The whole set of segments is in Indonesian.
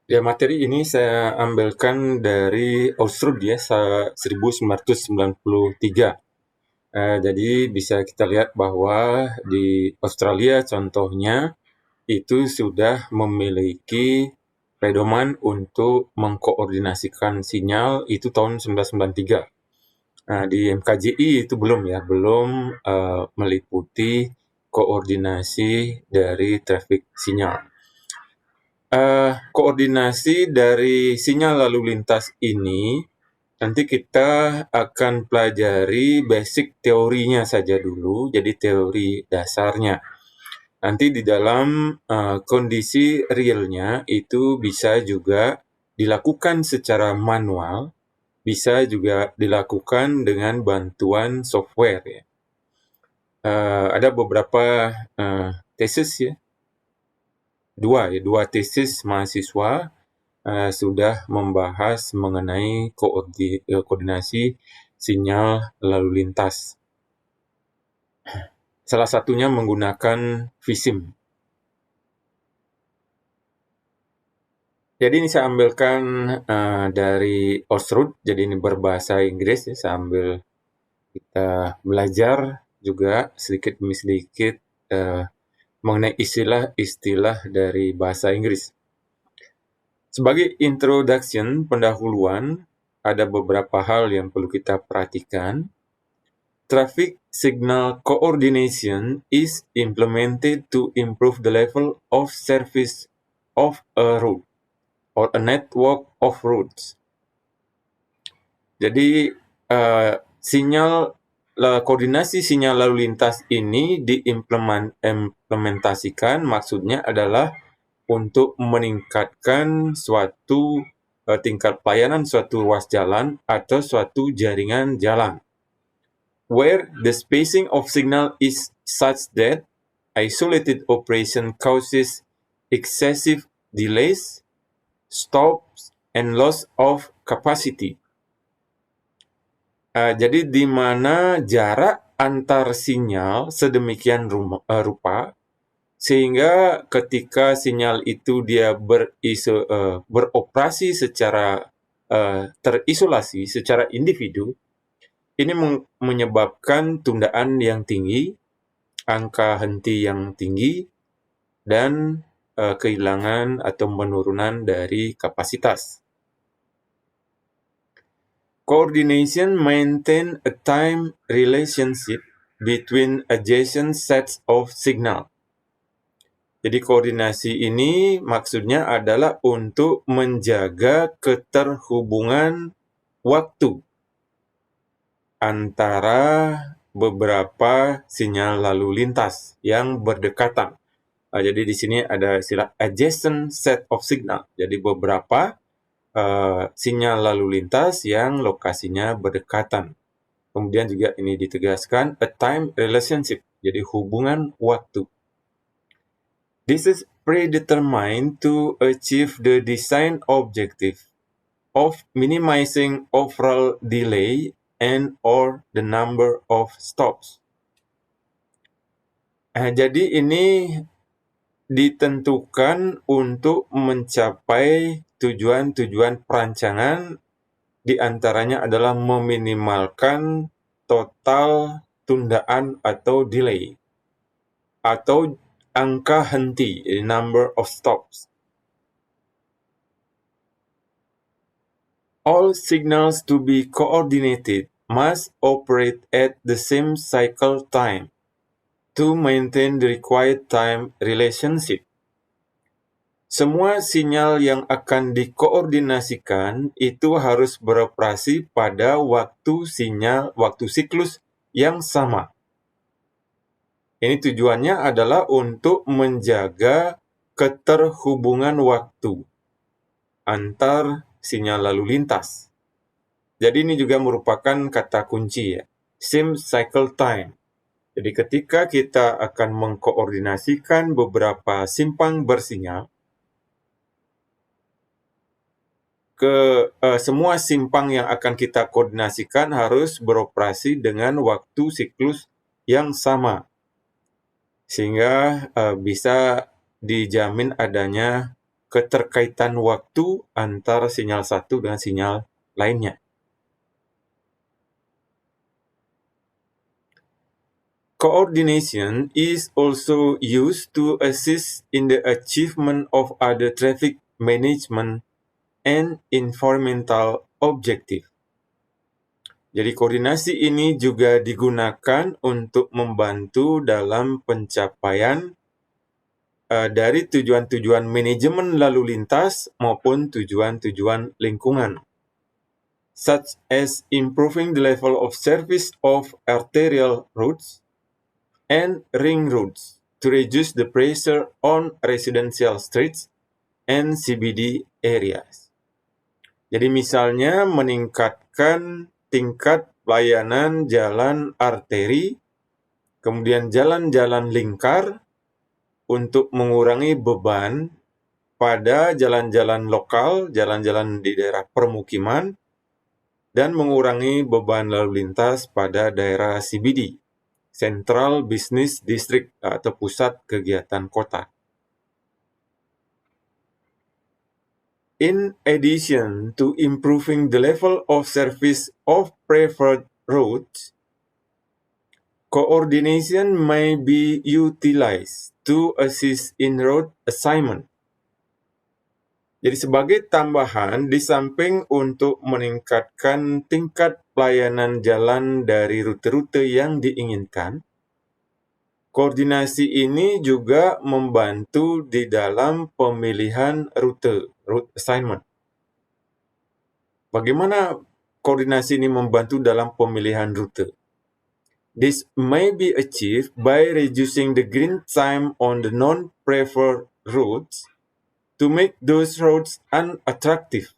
Ya, materi ini saya ambilkan dari Oxford ya, 1993. Jadi bisa kita lihat bahwa di Australia contohnya itu sudah memiliki pedoman untuk mengkoordinasikan sinyal itu tahun 1993. Nah, di MKJI itu belum ya, belum meliputi koordinasi dari traffic sinyal. Koordinasi dari sinyal lalu lintas ini nanti kita akan pelajari basic teorinya saja dulu, jadi teori dasarnya. Nanti di dalam kondisi realnya itu bisa juga dilakukan secara manual, bisa juga dilakukan dengan bantuan software ya. Ada beberapa tesis ya, dua tesis mahasiswa sudah membahas mengenai koordinasi sinyal lalu lintas. Salah satunya menggunakan VSIM. Jadi ini saya ambilkan dari Oxford, jadi ini berbahasa Inggris ya, sambil kita belajar juga sedikit demi sedikit mengenai istilah-istilah dari bahasa Inggris. Sebagai introduction, pendahuluan, ada beberapa hal yang perlu kita perhatikan. Traffic signal coordination is implemented to improve the level of service of a route or a network of routes. Jadi koordinasi sinyal lalu lintas ini diimplementasikan, maksudnya adalah untuk meningkatkan suatu tingkat pelayanan suatu ruas jalan atau suatu jaringan jalan, where the spacing of signal is such that isolated operation causes excessive delays, stops, and loss of capacity. Jadi di mana jarak antar sinyal sedemikian rupa sehingga ketika sinyal itu dia beroperasi secara terisolasi secara individu, ini menyebabkan tundaan yang tinggi, angka henti yang tinggi, dan kehilangan atau penurunan dari kapasitas. Coordination maintain a time relationship between adjacent sets of signal. Jadi koordinasi ini maksudnya adalah untuk menjaga keterhubungan waktu antara beberapa sinyal lalu lintas yang berdekatan. Jadi di sini ada istilah adjacent set of signal. Jadi beberapa sinyal lalu lintas yang lokasinya berdekatan. Kemudian juga ini ditegaskan a time relationship, jadi hubungan waktu. This is predetermined to achieve the design objective of minimizing overall delay and or the number of stops. Jadi ini ditentukan untuk mencapai tujuan-tujuan perancangan, diantaranya adalah meminimalkan total tundaan atau delay, atau angka henti, number of stops. All signals to be coordinated must operate at the same cycle time to maintain the required time relationship. Semua sinyal yang akan dikoordinasikan itu harus beroperasi pada waktu siklus yang sama. Ini tujuannya adalah untuk menjaga keterhubungan waktu antar sinyal lalu lintas. Jadi ini juga merupakan kata kunci ya, same cycle time. Jadi ketika kita akan mengkoordinasikan beberapa simpang bersinyal, semua simpang yang akan kita koordinasikan harus beroperasi dengan waktu siklus yang sama, sehingga bisa dijamin adanya keterkaitan waktu antara sinyal satu dengan sinyal lainnya. Coordination is also used to assist in the achievement of other traffic management and environmental objective. Jadi koordinasi ini juga digunakan untuk membantu dalam pencapaian dari tujuan-tujuan manajemen lalu lintas maupun tujuan-tujuan lingkungan, such as improving the level of service of arterial routes and ring roads to reduce the pressure on residential streets and CBD areas. Jadi misalnya meningkatkan tingkat pelayanan jalan arteri, kemudian jalan-jalan lingkar untuk mengurangi beban pada jalan-jalan lokal, jalan-jalan di daerah permukiman, dan mengurangi beban lalu lintas pada daerah CBD, Central Business District atau pusat kegiatan kota. In addition to improving the level of service of preferred routes, coordination may be utilized to assist in road assignment. Jadi sebagai tambahan, di samping untuk meningkatkan tingkat pelayanan jalan dari rute-rute yang diinginkan, koordinasi ini juga membantu di dalam pemilihan rute, route assignment. Bagaimana koordinasi ini membantu dalam pemilihan rute? This may be achieved by reducing the green time on the non-preferred routes to make those roads unattractive.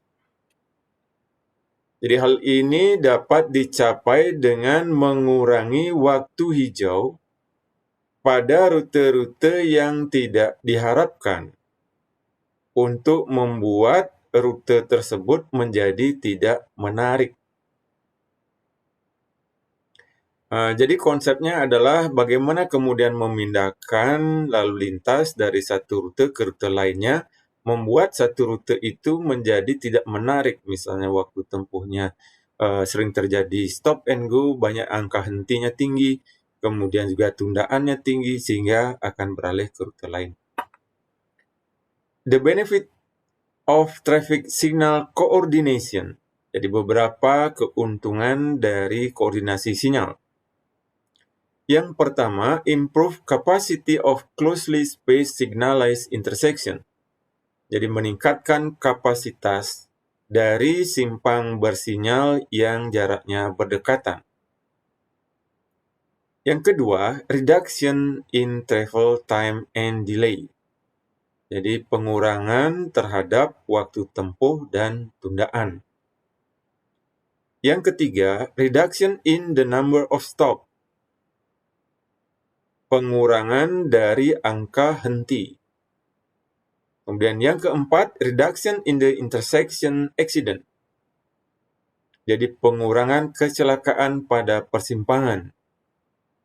Jadi hal ini dapat dicapai dengan mengurangi waktu hijau pada rute-rute yang tidak diharapkan untuk membuat rute tersebut menjadi tidak menarik. Jadi konsepnya adalah bagaimana kemudian memindahkan lalu lintas dari satu rute ke rute lainnya, membuat satu rute itu menjadi tidak menarik, misalnya waktu tempuhnya sering terjadi stop and go, banyak angka hentinya tinggi, kemudian juga tundaannya tinggi, sehingga akan beralih ke rute lain. The benefit of traffic signal coordination. Jadi beberapa keuntungan dari koordinasi sinyal. Yang pertama, improve capacity of closely spaced signalized intersection. Jadi meningkatkan kapasitas dari simpang bersinyal yang jaraknya berdekatan. Yang kedua, reduction in travel time and delay. Jadi pengurangan terhadap waktu tempuh dan tundaan. Yang ketiga, reduction in the number of stop. Pengurangan dari angka henti. Kemudian yang keempat, reduction in the intersection accident. Jadi pengurangan kecelakaan pada persimpangan.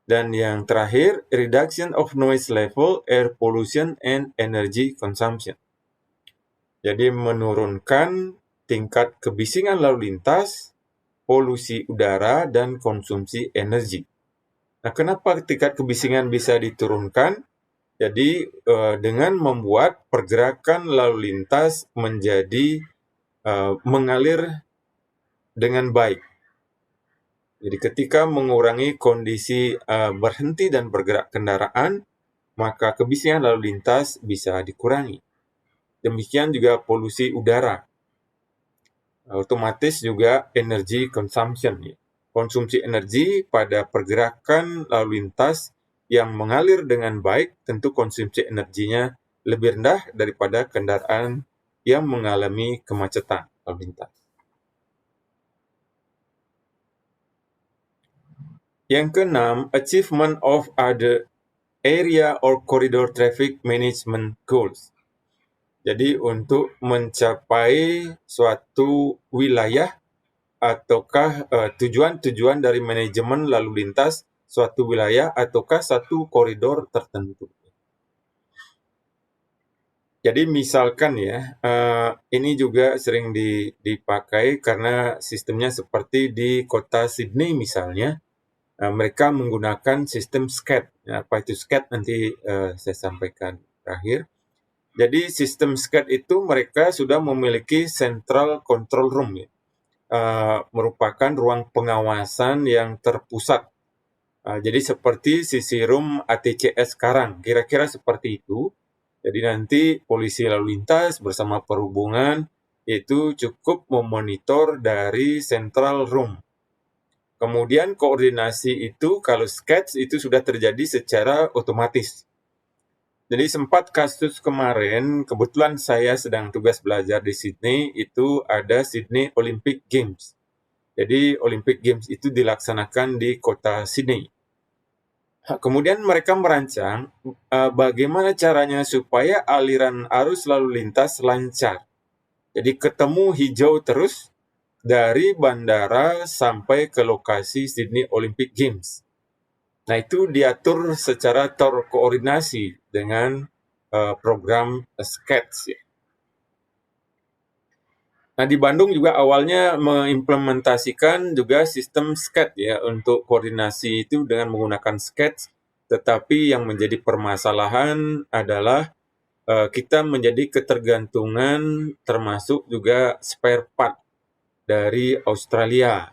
Dan yang terakhir, reduction of noise level, air pollution, and energy consumption. Jadi menurunkan tingkat kebisingan lalu lintas, polusi udara, dan konsumsi energi. Nah, kenapa tingkat kebisingan bisa diturunkan? Jadi dengan membuat pergerakan lalu lintas menjadi mengalir dengan baik. Jadi ketika mengurangi kondisi berhenti dan bergerak kendaraan, maka kebisingan lalu lintas bisa dikurangi. Demikian juga polusi udara. Otomatis juga energy consumption. Konsumsi energi pada pergerakan lalu lintas yang mengalir dengan baik, tentu konsumsi energinya lebih rendah daripada kendaraan yang mengalami kemacetan lalu lintas. Yang keenam, achievement of other area or corridor traffic management goals. Jadi untuk mencapai suatu wilayah ataukah tujuan-tujuan dari manajemen lalu lintas suatu wilayah ataukah satu koridor tertentu. Jadi misalkan ya, ini juga sering dipakai karena sistemnya seperti di kota Sydney misalnya, mereka menggunakan sistem SCAD. Apa itu SCAD nanti saya sampaikan terakhir. Jadi sistem SCAD itu mereka sudah memiliki Central Control Room, ya. Merupakan ruang pengawasan yang terpusat. Jadi seperti sisi room ATCS sekarang, kira-kira seperti itu. Jadi nanti polisi lalu lintas bersama perhubungan itu cukup memonitor dari central room. Kemudian koordinasi itu kalau sketch itu sudah terjadi secara otomatis. Jadi sempat kasus kemarin, kebetulan saya sedang tugas belajar di Sydney, itu ada Sydney Olympic Games. Jadi Olympic Games itu dilaksanakan di kota Sydney. Kemudian mereka merancang bagaimana caranya supaya aliran arus lalu lintas lancar. Jadi ketemu hijau terus dari bandara sampai ke lokasi Sydney Olympic Games. Nah, itu diatur secara terkoordinasi dengan program SCADS. Nah, di Bandung juga awalnya mengimplementasikan juga sistem SCAD ya untuk koordinasi itu dengan menggunakan SCAD, tetapi yang menjadi permasalahan adalah kita menjadi ketergantungan termasuk juga spare part dari Australia.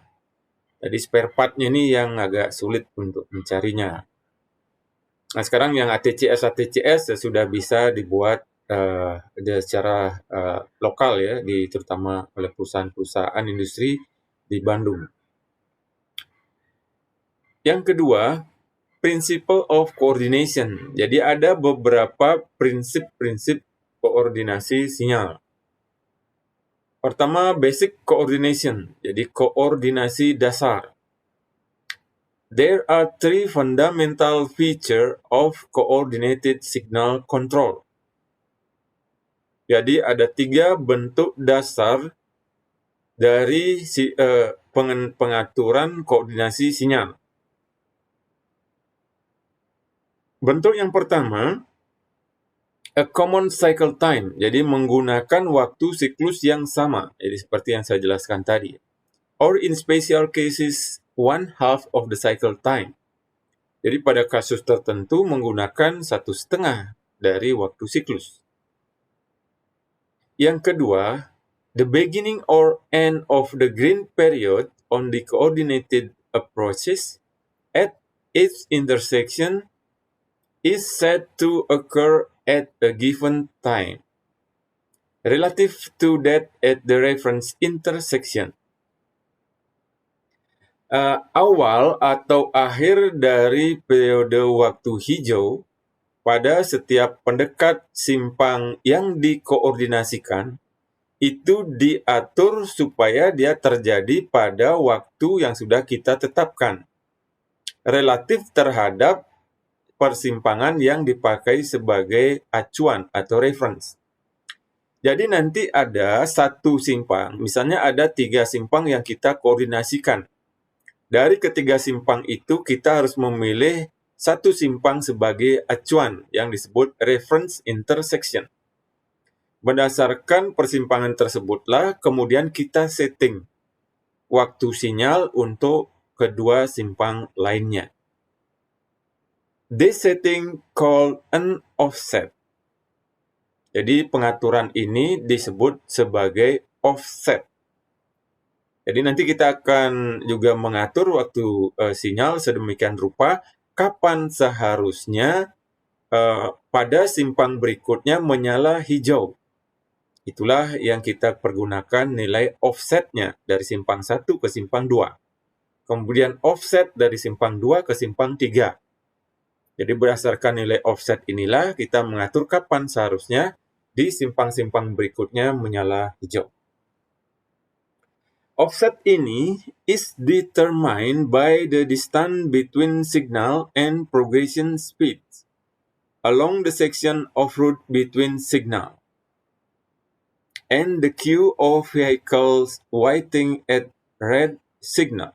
Jadi spare part-nya ini yang agak sulit untuk mencarinya. Nah, sekarang yang ATCS sudah bisa dibuat secara lokal ya, terutama oleh perusahaan-perusahaan industri di Bandung. Yang kedua, principle of coordination. Jadi ada beberapa prinsip-prinsip koordinasi sinyal. Pertama, basic coordination. Jadi koordinasi dasar. There are three fundamental features of coordinated signal control. Jadi ada 3 bentuk dasar dari pengaturan koordinasi sinyal. Bentuk yang pertama, a common cycle time. Jadi menggunakan waktu siklus yang sama. Jadi seperti yang saya jelaskan tadi. Or in special cases, 1/2 of the cycle time. Jadi pada kasus tertentu menggunakan 1/2 dari waktu siklus. Yang kedua, the beginning or end of the green period on the coordinated approaches at each intersection is said to occur at a given time, relative to that at the reference intersection. Awal atau akhir dari periode waktu hijau pada setiap pendekat simpang yang dikoordinasikan itu diatur supaya dia terjadi pada waktu yang sudah kita tetapkan, relatif terhadap persimpangan yang dipakai sebagai acuan atau reference. Jadi nanti ada satu simpang, misalnya ada 3 simpang yang kita koordinasikan. Dari ketiga simpang itu kita harus memilih satu simpang sebagai acuan yang disebut reference intersection. Berdasarkan persimpangan tersebutlah kemudian kita setting waktu sinyal untuk kedua simpang lainnya. This setting called an offset. Jadi pengaturan ini disebut sebagai offset. Jadi nanti kita akan juga mengatur waktu sinyal sedemikian rupa kapan seharusnya pada simpang berikutnya menyala hijau. Itulah yang kita pergunakan nilai offsetnya dari simpang 1 ke simpang 2. Kemudian offset dari simpang 2 ke simpang 3. Jadi berdasarkan nilai offset inilah kita mengatur kapan seharusnya di simpang-simpang berikutnya menyala hijau. Offset ini is determined by the distance between signal and progression speed along the section of route between signal and the queue of vehicles waiting at red signal.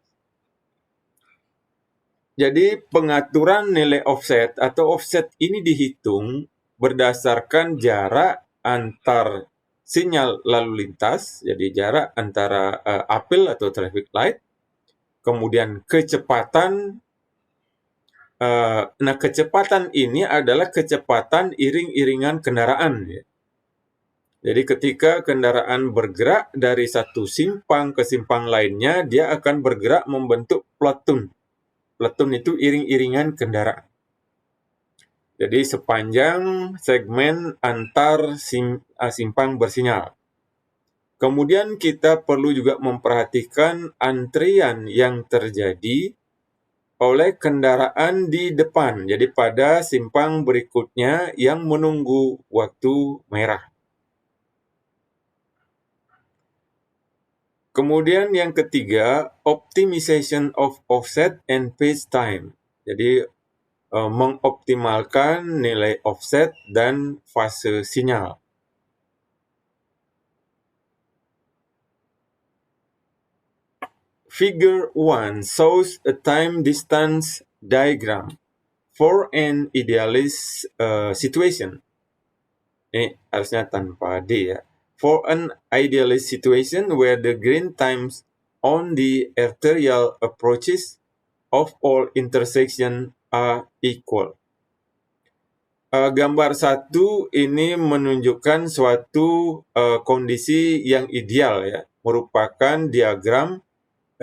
Jadi pengaturan nilai offset atau offset ini dihitung berdasarkan jarak antar sinyal lalu lintas, jadi jarak antara apel atau traffic light, kemudian kecepatan. Nah, kecepatan ini adalah kecepatan iring-iringan kendaraan. Ya. Jadi ketika kendaraan bergerak dari satu simpang ke simpang lainnya, dia akan bergerak membentuk platoon. Platoon itu iring-iringan kendaraan. Jadi sepanjang segmen antar simpang bersinyal. Kemudian kita perlu juga memperhatikan antrian yang terjadi oleh kendaraan di depan. Jadi pada simpang berikutnya yang menunggu waktu merah. Kemudian yang ketiga, optimization of offset and phase time. Jadi mengoptimalkan nilai offset dan fase sinyal. Figure 1 shows a time distance diagram for an idealist situation. Ini harusnya tanpa D ya. For an idealist situation where the green times on the arterial approaches of all intersection are equal. Gambar 1 ini menunjukkan suatu kondisi yang ideal ya, merupakan diagram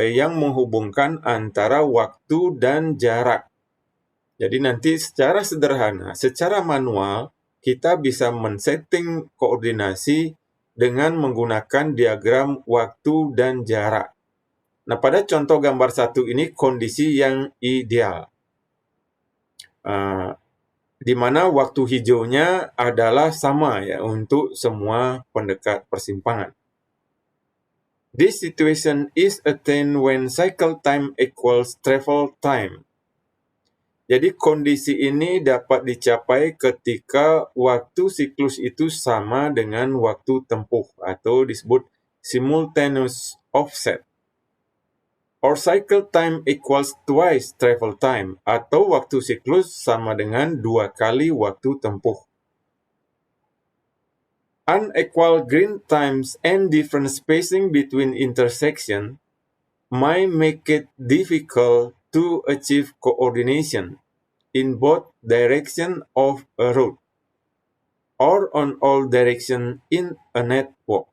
yang menghubungkan antara waktu dan jarak. Jadi nanti secara sederhana, secara manual, kita bisa men-setting koordinasi dengan menggunakan diagram waktu dan jarak. Nah, pada contoh gambar 1 ini kondisi yang ideal. Di mana waktu hijaunya adalah sama ya untuk semua pendekat persimpangan. This situation is attained when cycle time equals travel time. Jadi kondisi ini dapat dicapai ketika waktu siklus itu sama dengan waktu tempuh atau disebut simultaneous offset. Or cycle time equals twice travel time atau waktu siklus sama dengan 2 kali waktu tempuh. Unequal green times and different spacing between intersection might make it difficult to achieve coordination in both direction of a route or on all direction in a network.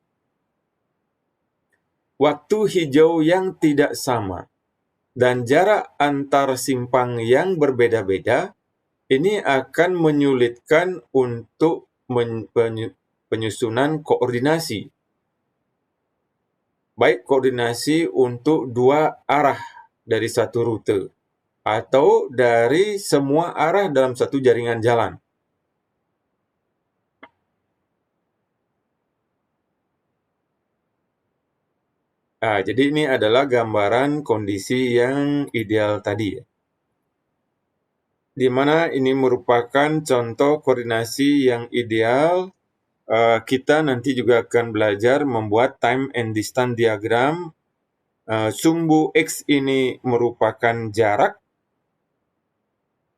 Waktu hijau yang tidak sama dan jarak antar simpang yang berbeda-beda ini akan menyulitkan untuk penyusunan koordinasi. Baik koordinasi untuk 2 arah dari satu rute atau dari semua arah dalam satu jaringan jalan. Jadi ini adalah gambaran kondisi yang ideal tadi ya. Di mana ini merupakan contoh koordinasi yang ideal. Kita nanti juga akan belajar membuat time and distance diagram. Sumbu X ini merupakan jarak,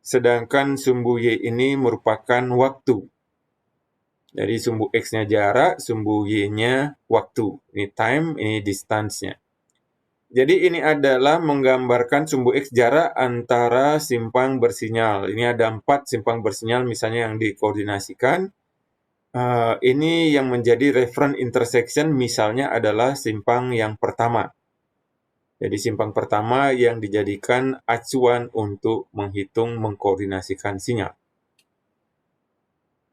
sedangkan sumbu Y ini merupakan waktu. Jadi sumbu X-nya jarak, sumbu Y-nya waktu. Ini time, ini distance-nya. Jadi ini adalah menggambarkan sumbu X jarak antara simpang bersinyal. Ini ada 4 simpang bersinyal misalnya yang dikoordinasikan. Ini yang menjadi reference intersection misalnya adalah simpang yang pertama. Jadi simpang pertama yang dijadikan acuan untuk mengkoordinasikan sinyal.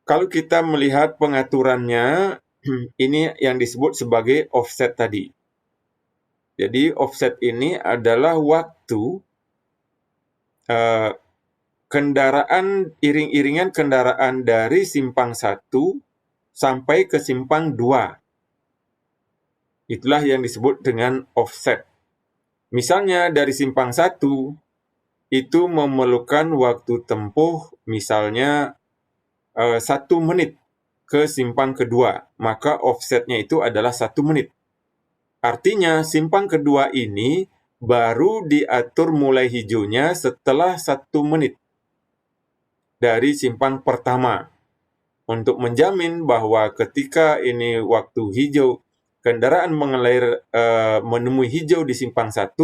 Kalau kita melihat pengaturannya, ini yang disebut sebagai offset tadi. Jadi offset ini adalah waktu iring-iringan kendaraan dari simpang 1 sampai ke simpang 2. Itulah yang disebut dengan offset. Misalnya dari simpang 1 itu memerlukan waktu tempuh misalnya 1 menit ke simpang kedua, maka offsetnya itu adalah 1 menit. Artinya simpang kedua ini baru diatur mulai hijaunya setelah 1 menit dari simpang pertama. untuk menjamin bahwa ketika ini waktu hijau, kendaraan mengalir menemui hijau di simpang 1,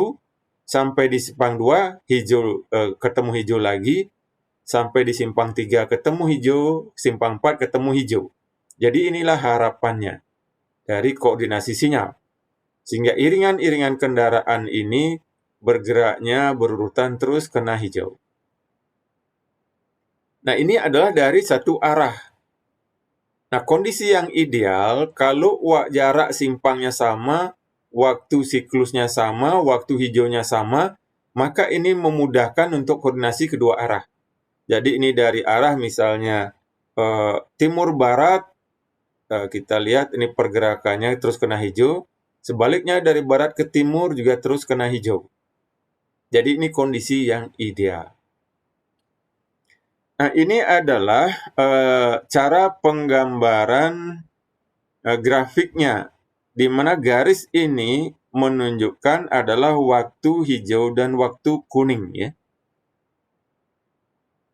sampai di simpang 2 hijau ketemu hijau lagi, sampai di simpang 3 ketemu hijau, simpang 4 ketemu hijau. Jadi inilah harapannya dari koordinasi sinyal. Sehingga iringan-iringan kendaraan ini bergeraknya berurutan terus kena hijau. Nah, ini adalah dari satu arah. Nah, kondisi yang ideal kalau jarak simpangnya sama, waktu siklusnya sama, waktu hijaunya sama, maka ini memudahkan untuk koordinasi kedua arah. Jadi ini dari arah misalnya timur-barat, kita lihat ini pergerakannya terus kena hijau. Sebaliknya dari barat ke timur juga terus kena hijau. Jadi ini kondisi yang ideal. Nah, ini adalah cara penggambaran grafiknya, di mana garis ini menunjukkan adalah waktu hijau dan waktu kuning, ya.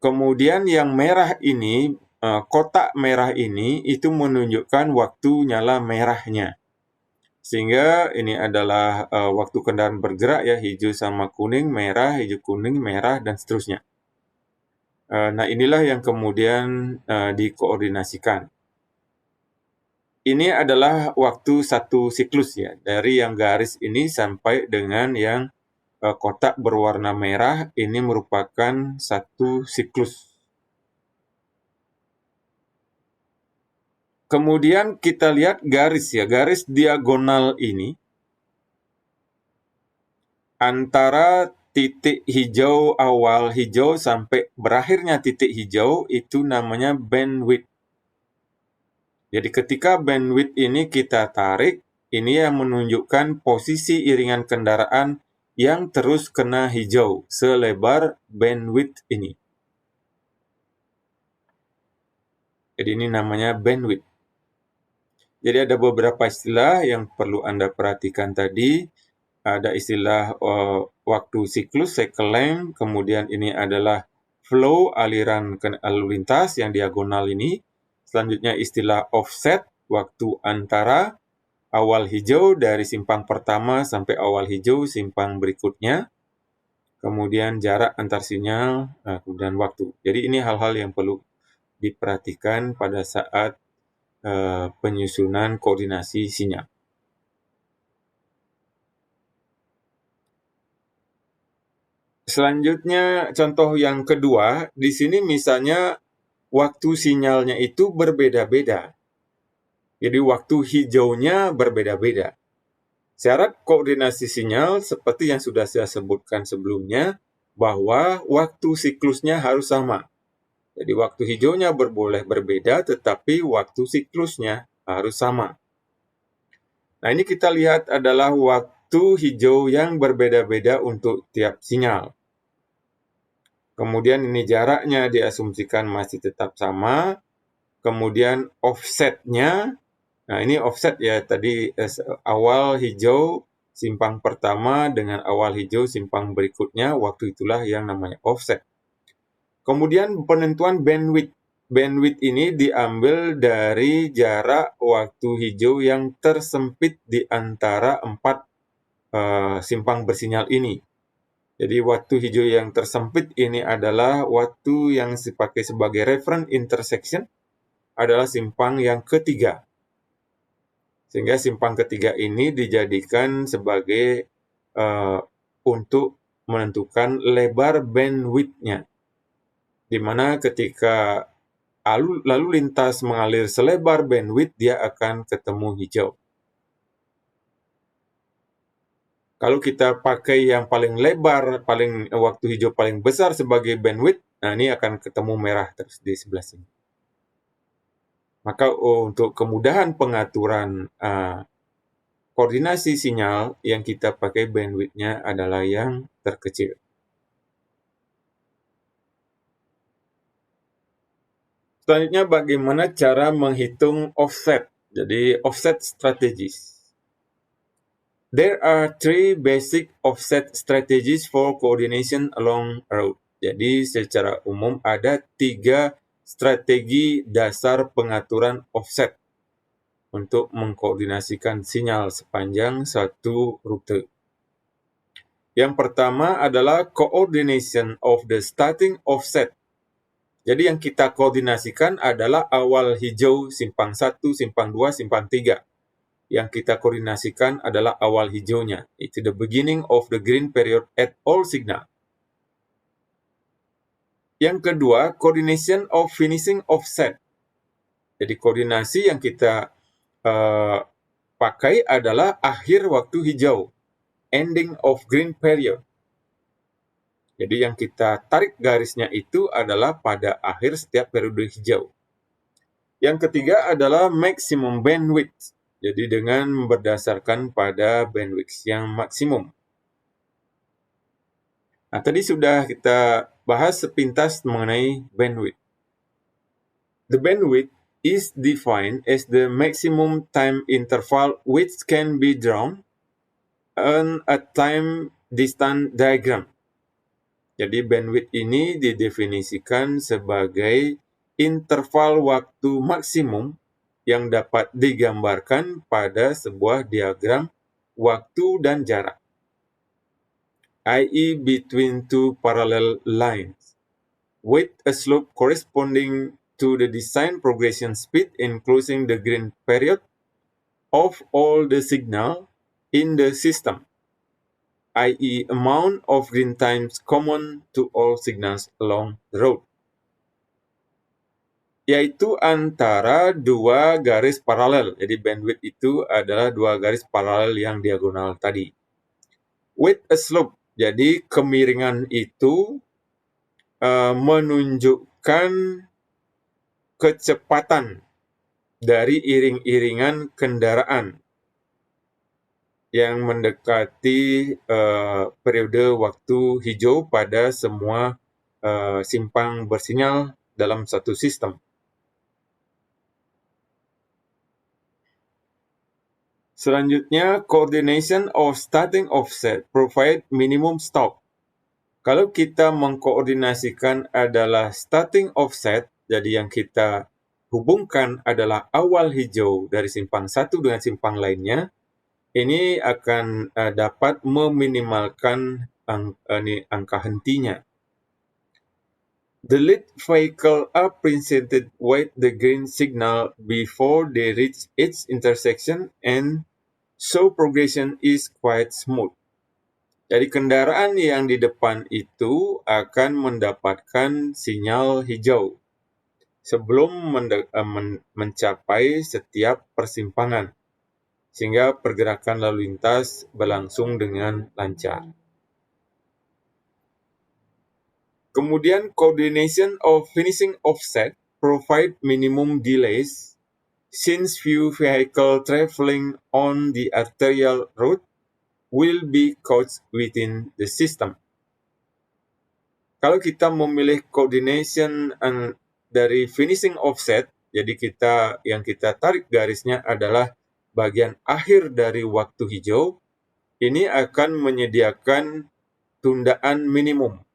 Kemudian yang merah ini, kotak merah ini itu menunjukkan waktu nyala merahnya. Sehingga ini adalah waktu kendaraan bergerak, ya, hijau sama kuning, merah, hijau kuning, merah, dan seterusnya. Nah, inilah yang kemudian dikoordinasikan. Ini adalah waktu satu siklus, ya, dari yang garis ini sampai dengan yang kotak berwarna merah, ini merupakan satu siklus. Kemudian kita lihat garis, ya, garis diagonal ini antara titik hijau, awal hijau sampai berakhirnya titik hijau itu namanya bandwidth. Jadi ketika bandwidth ini kita tarik, ini yang menunjukkan posisi iringan kendaraan yang terus kena hijau selebar bandwidth ini. Jadi ini namanya bandwidth. Jadi ada beberapa istilah yang perlu Anda perhatikan tadi. Ada istilah waktu siklus, cycle length, kemudian ini adalah flow, aliran lalu lintas yang diagonal ini. Selanjutnya istilah offset, waktu antara awal hijau dari simpang pertama sampai awal hijau simpang berikutnya. Kemudian jarak antar sinyal, kemudian waktu. Jadi ini hal-hal yang perlu diperhatikan pada saat penyusunan koordinasi sinyal. Selanjutnya, contoh yang kedua, di sini misalnya waktu sinyalnya itu berbeda-beda. Jadi waktu hijaunya berbeda-beda. Syarat koordinasi sinyal seperti yang sudah saya sebutkan sebelumnya, bahwa waktu siklusnya harus sama. Jadi waktu hijaunya boleh berbeda, tetapi waktu siklusnya harus sama. Nah, ini kita lihat adalah waktu hijau yang berbeda-beda untuk tiap sinyal. Kemudian ini jaraknya diasumsikan masih tetap sama. Kemudian offsetnya, nah ini offset, ya, tadi awal hijau simpang pertama dengan awal hijau simpang berikutnya, waktu itulah yang namanya offset. Kemudian penentuan bandwidth. Bandwidth ini diambil dari jarak waktu hijau yang tersempit di antara 4 simpang bersinyal ini. Jadi waktu hijau yang tersempit ini adalah waktu yang dipakai sebagai reference intersection, adalah simpang yang ketiga. Sehingga simpang ketiga ini dijadikan sebagai untuk menentukan lebar bandwidth-nya. Di mana ketika lalu lintas mengalir selebar bandwidth, dia akan ketemu hijau. Kalau kita pakai yang paling lebar, waktu hijau paling besar sebagai bandwidth, nah ini akan ketemu merah terus di sebelah sini. Maka untuk kemudahan pengaturan koordinasi sinyal, yang kita pakai bandwidth-nya adalah yang terkecil. Selanjutnya, bagaimana cara menghitung offset? Jadi offset strategies. There are 3 basic offset strategies for coordination along a route. Jadi secara umum ada 3 strategi dasar pengaturan offset untuk mengkoordinasikan sinyal sepanjang satu rute. Yang pertama adalah coordination of the starting offset. Jadi yang kita koordinasikan adalah awal hijau simpang 1, simpang 2, simpang 3. Yang kita koordinasikan adalah awal hijaunya. It's the beginning of the green period at all signal. Yang kedua, coordination of finishing offset. Jadi koordinasi yang kita pakai adalah akhir waktu hijau, ending of green period. Jadi yang kita tarik garisnya itu adalah pada akhir setiap periode hijau. Yang ketiga adalah maximum bandwidth. Jadi dengan berdasarkan pada bandwidth yang maksimum. Nah, tadi sudah kita bahas sepintas mengenai bandwidth. The bandwidth is defined as the maximum time interval which can be drawn on a time distance diagram. Jadi bandwidth ini didefinisikan sebagai interval waktu maksimum yang dapat digambarkan pada sebuah diagram waktu dan jarak, i.e. between two parallel lines, with a slope corresponding to the design progression speed including the green period of all the signal in the system, i.e. amount of green times common to all signals along the road. Yaitu antara dua garis paralel. Jadi bandwidth itu adalah dua garis paralel yang diagonal tadi. With a slope, jadi kemiringan itu menunjukkan kecepatan dari iring-iringan kendaraan yang mendekati periode waktu hijau pada semua simpang bersinyal dalam satu sistem. Selanjutnya, coordination of starting offset provide minimum stop. Kalau kita mengkoordinasikan adalah starting offset, jadi yang kita hubungkan adalah awal hijau dari simpang satu dengan simpang lainnya, ini akan dapat meminimalkan angka hentinya. The lead vehicle are presented with the green signal before they reach its intersection and so progression is quite smooth. Jadi kendaraan yang di depan itu akan mendapatkan sinyal hijau sebelum mencapai setiap persimpangan, sehingga pergerakan lalu lintas berlangsung dengan lancar. Kemudian coordination of finishing offset provide minimum delays since few vehicle traveling on the arterial route will be caught within the system. Kalau kita memilih coordination dari finishing offset, jadi yang kita tarik garisnya adalah bagian akhir dari waktu hijau, ini akan menyediakan tundaan minimum.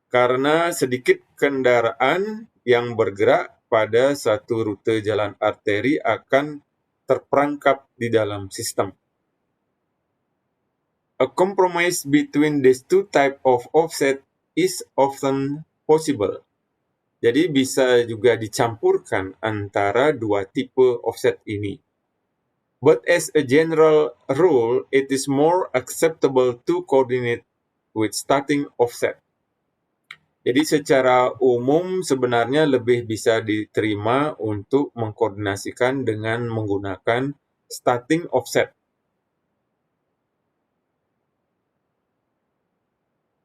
Karena sedikit kendaraan yang bergerak pada satu rute jalan arteri akan terperangkap di dalam sistem. A compromise between these two types of offset is often possible. Jadi bisa juga dicampurkan antara dua tipe offset ini. But as a general rule, it is more acceptable to coordinate with starting offset. Jadi secara umum sebenarnya lebih bisa diterima untuk mengkoordinasikan dengan menggunakan starting offset.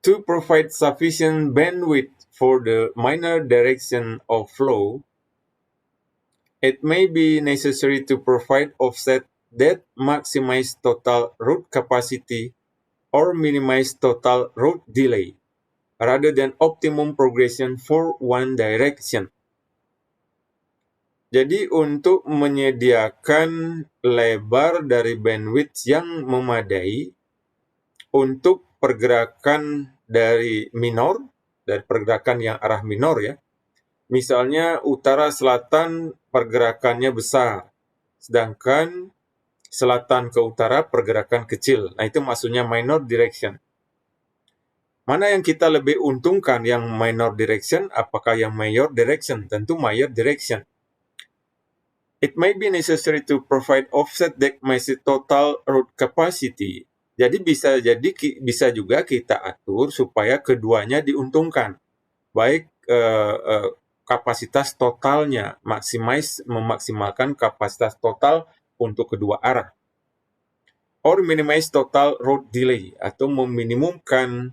To provide sufficient bandwidth for the minor direction of flow, it may be necessary to provide offset that maximize total route capacity or minimize total route delay, rather than optimum progression for one direction. Jadi untuk menyediakan lebar dari bandwidth yang memadai untuk pergerakan dari pergerakan yang arah minor ya, Misalnya utara selatan pergerakannya besar, sedangkan selatan ke utara pergerakan kecil. Nah, itu maksudnya minor direction. Mana yang kita lebih untungkan, yang minor direction, apakah yang major direction? Tentu major direction. It may be necessary to provide offset that makes total road capacity. Jadi bisa juga kita atur supaya keduanya diuntungkan. Baik kapasitas totalnya, memaksimalkan kapasitas total untuk kedua arah. Or minimize total road delay, atau meminimumkan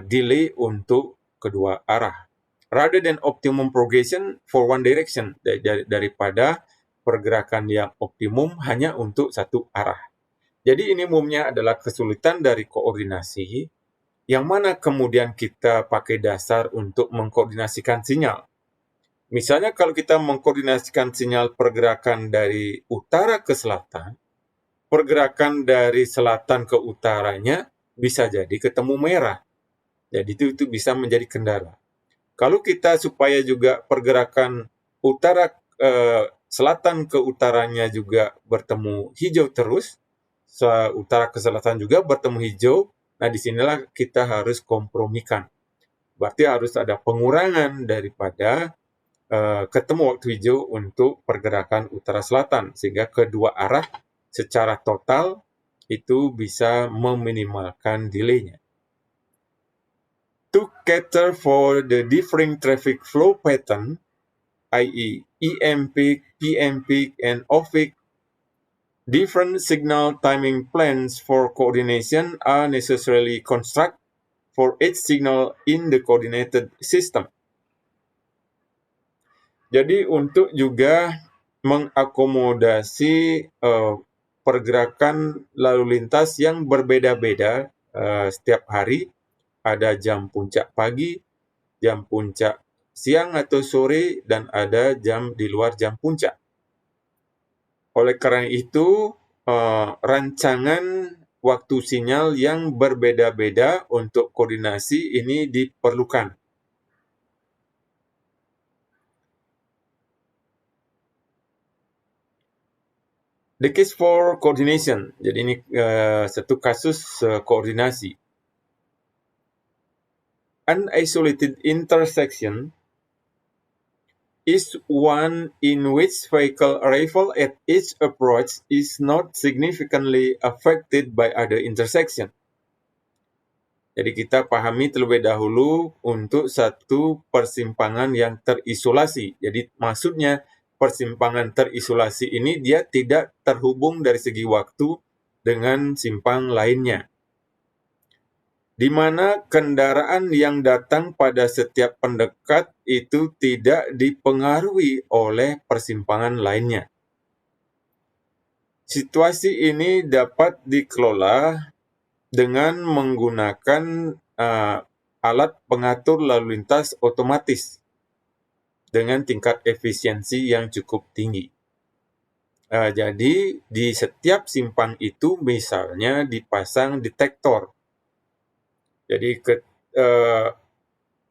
delay untuk kedua arah. Rather than optimum progression for one direction, daripada pergerakan yang optimum hanya untuk satu arah. Jadi ini umumnya adalah kesulitan dari koordinasi, yang mana kemudian kita pakai dasar untuk mengkoordinasikan sinyal. Misalnya kalau kita mengkoordinasikan sinyal pergerakan dari utara ke selatan, pergerakan dari selatan ke utaranya bisa jadi ketemu merah. Jadi itu bisa menjadi kendala. Kalau kita supaya juga pergerakan selatan ke utaranya juga bertemu hijau terus, utara ke selatan juga bertemu hijau, nah disinilah kita harus kompromikan. Berarti harus ada pengurangan daripada ketemu waktu hijau untuk pergerakan utara-selatan, sehingga kedua arah secara total itu bisa meminimalkan delay-nya. To cater for the differing traffic flow pattern, i.e. EM peak, PM peak, and off peak, different signal timing plans for coordination are necessarily constructed for each signal in the coordinated system. Jadi untuk juga mengakomodasi pergerakan lalu lintas yang berbeda-beda setiap hari, ada jam puncak pagi, jam puncak siang atau sore, dan ada jam di luar jam puncak. Oleh karena itu, rancangan waktu sinyal yang berbeda-beda untuk koordinasi ini diperlukan. The case for coordination. Jadi ini satu kasus koordinasi. An isolated intersection is one in which vehicle arrival at each approach is not significantly affected by other intersection. Jadi kita pahami terlebih dahulu untuk satu persimpangan yang terisolasi. Jadi maksudnya persimpangan terisolasi ini dia tidak terhubung dari segi waktu dengan simpang lainnya, di mana kendaraan yang datang pada setiap pendekat itu tidak dipengaruhi oleh persimpangan lainnya. Situasi ini dapat dikelola dengan menggunakan alat pengatur lalu lintas otomatis dengan tingkat efisiensi yang cukup tinggi. Jadi di setiap simpang itu misalnya dipasang detektor. Jadi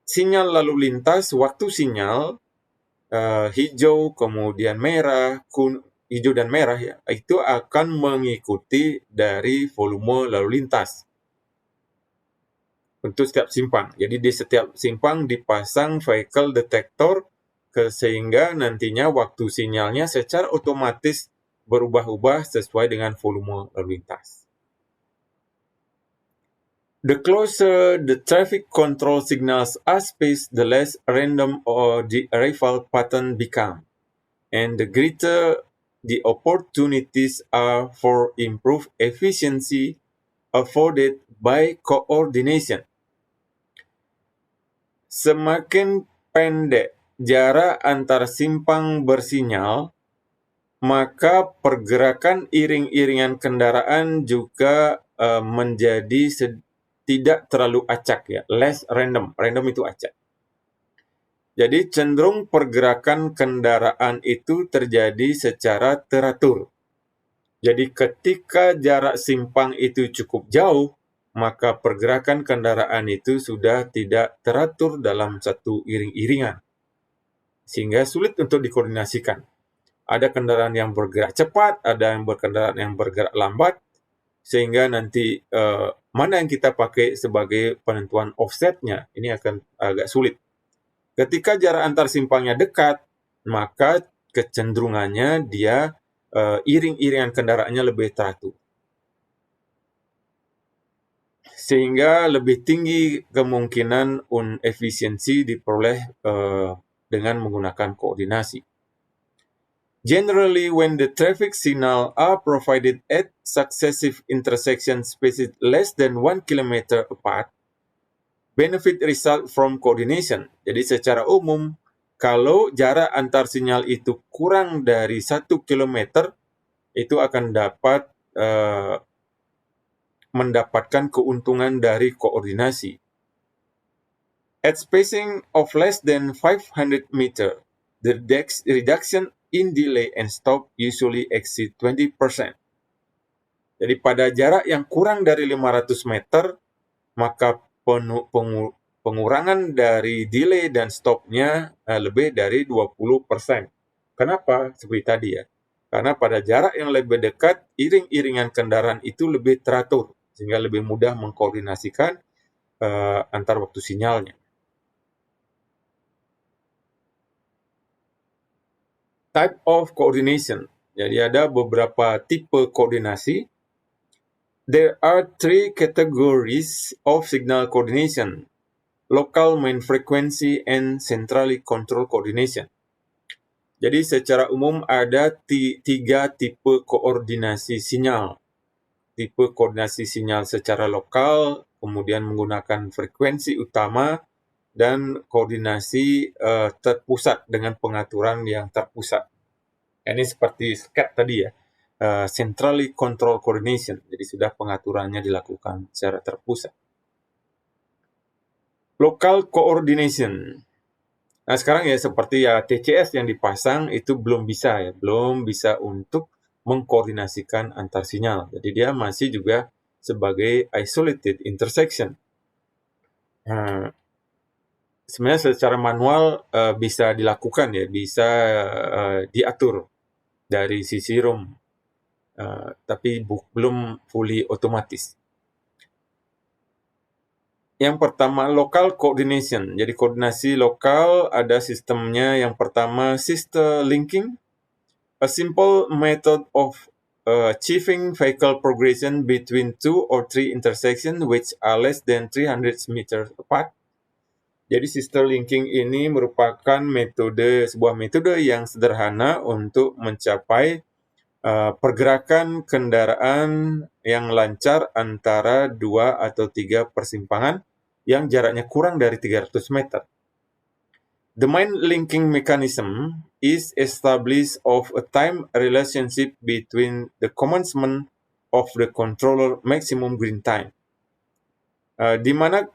sinyal lalu lintas, waktu sinyal hijau, kemudian merah, hijau dan merah ya, itu akan mengikuti dari volume lalu lintas untuk setiap simpang. Jadi di setiap simpang dipasang vehicle detector sehingga nantinya waktu sinyalnya secara otomatis berubah-ubah sesuai dengan volume lalu lintas. The closer the traffic control signals are spaced, the less random or the arrival pattern become, and the greater the opportunities are for improved efficiency afforded by coordination. Semakin pendek jarak antar simpang bersinyal, maka pergerakan iring-iringan kendaraan juga menjadi tidak terlalu acak ya, less random. Random itu acak. Jadi cenderung pergerakan kendaraan itu terjadi secara teratur. Jadi ketika jarak simpang itu cukup jauh, maka pergerakan kendaraan itu sudah tidak teratur dalam satu iring-iringan. sehingga sulit untuk dikoordinasikan. Ada kendaraan yang bergerak cepat, ada yang kendaraan yang bergerak lambat, sehingga nanti mana yang kita pakai sebagai penentuan offsetnya, ini akan agak sulit. Ketika jarak antar simpangnya dekat, maka kecenderungannya dia iring-iringan kendaraannya lebih teratur. Sehingga lebih tinggi kemungkinan efisiensi diperoleh dengan menggunakan koordinasi. Generally, when the traffic signal are provided at successive intersection spaces less than 1 km apart, benefit result from coordination. Jadi secara umum, kalau jarak antar sinyal itu kurang dari 1 km, itu akan dapat mendapatkan keuntungan dari koordinasi. At spacing of less than 500 meter, the reduction in delay and stop usually exceed 20%. Jadi pada jarak yang kurang dari 500 meter, maka pengurangan dari delay dan stopnya lebih dari 20%. Kenapa? Seperti tadi ya. Karena pada jarak yang lebih dekat, iring-iringan kendaraan itu lebih teratur, sehingga lebih mudah mengkoordinasikan antar waktu sinyalnya. Type of coordination. Jadi ada beberapa tipe koordinasi. There are 3 categories of signal coordination: local main frequency and centrally controlled coordination. Jadi secara umum ada 3 tipe koordinasi sinyal. Tipe koordinasi sinyal secara lokal, kemudian menggunakan frekuensi utama, dan koordinasi terpusat dengan pengaturan yang terpusat. Ini seperti SCAD tadi ya, centrally controlled coordination. Jadi sudah pengaturannya dilakukan secara terpusat. Local coordination. Nah sekarang ya seperti ya TCS yang dipasang itu belum bisa untuk mengkoordinasikan antar sinyal. Jadi dia masih juga sebagai isolated intersection. Sebenarnya secara manual bisa dilakukan ya, bisa diatur dari sisi ROM, tapi belum fully otomatis. Yang pertama, local coordination. Jadi koordinasi lokal ada sistemnya. Yang pertama, sister linking, a simple method of achieving vehicle progression between 2 or 3 intersections which are less than 300 meters apart. Jadi sister linking ini merupakan sebuah metode yang sederhana untuk mencapai pergerakan kendaraan yang lancar antara 2 atau 3 persimpangan yang jaraknya kurang dari 300 meter. The main linking mechanism is established of a time relationship between the commencement of the controller maximum green time. Di mana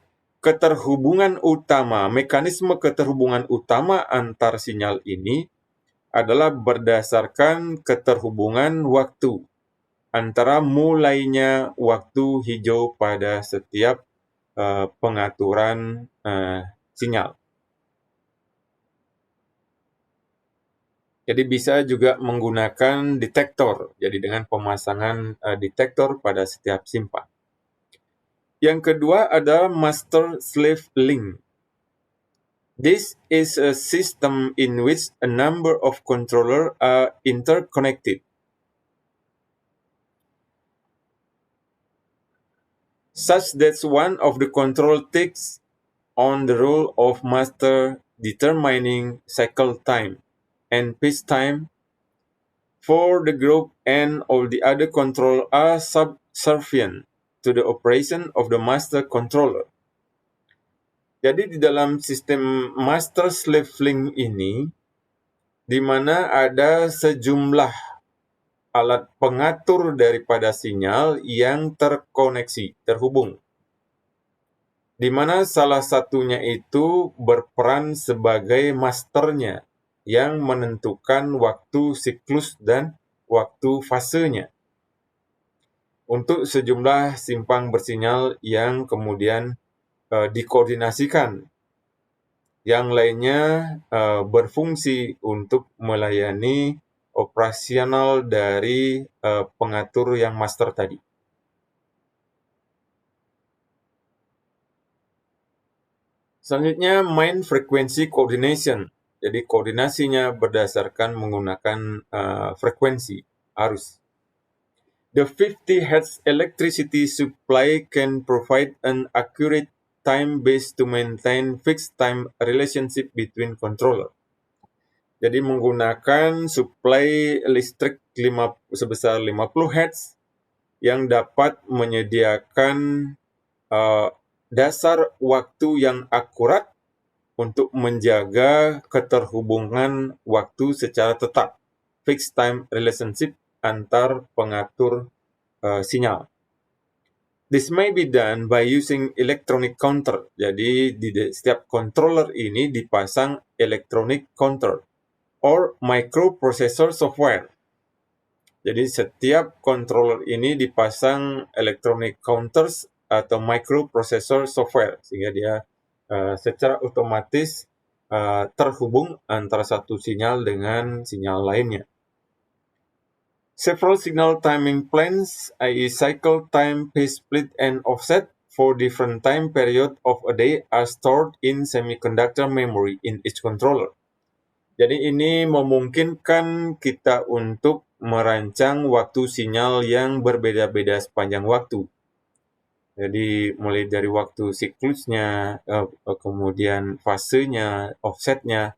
mekanisme keterhubungan utama antar sinyal ini adalah berdasarkan keterhubungan waktu antara mulainya waktu hijau pada setiap pengaturan sinyal. Jadi bisa juga menggunakan detektor, jadi dengan pemasangan detektor pada setiap simpang. Yang kedua adalah master-slave link. This is a system in which a number of controllers are interconnected. Such that one of the control takes on the role of master, determining cycle time and pace time for the group, and all the other controllers are subservient to the operation of the master controller. Jadi di dalam sistem master-slave link ini, di mana ada sejumlah alat pengatur daripada sinyal yang terhubung. Di mana salah satunya itu berperan sebagai masternya yang menentukan waktu siklus dan waktu fasenya untuk sejumlah simpang bersinyal yang kemudian dikoordinasikan. yang lainnya berfungsi untuk melayani operasional dari pengatur yang master tadi. Selanjutnya, main frequency coordination. Jadi koordinasinya berdasarkan menggunakan frekuensi arus. The 50 Hz electricity supply can provide an accurate time base to maintain fixed time relationship between controller. Jadi menggunakan supply listrik sebesar 50 Hz yang dapat menyediakan dasar waktu yang akurat untuk menjaga keterhubungan waktu secara tetap, fixed time relationship antar pengatur sinyal. This may be done by using electronic counter. Jadi di setiap controller ini dipasang electronic counter or microprocessor software. Jadi setiap controller ini dipasang electronic counters atau microprocessor software sehingga dia secara otomatis terhubung antara satu sinyal dengan sinyal lainnya. Several signal timing plans, i.e. cycle time, phase split, and offset for different time period of a day are stored in semiconductor memory in each controller. Jadi ini memungkinkan kita untuk merancang waktu sinyal yang berbeda-beda sepanjang waktu. Jadi mulai dari waktu siklusnya, kemudian fasenya, offsetnya,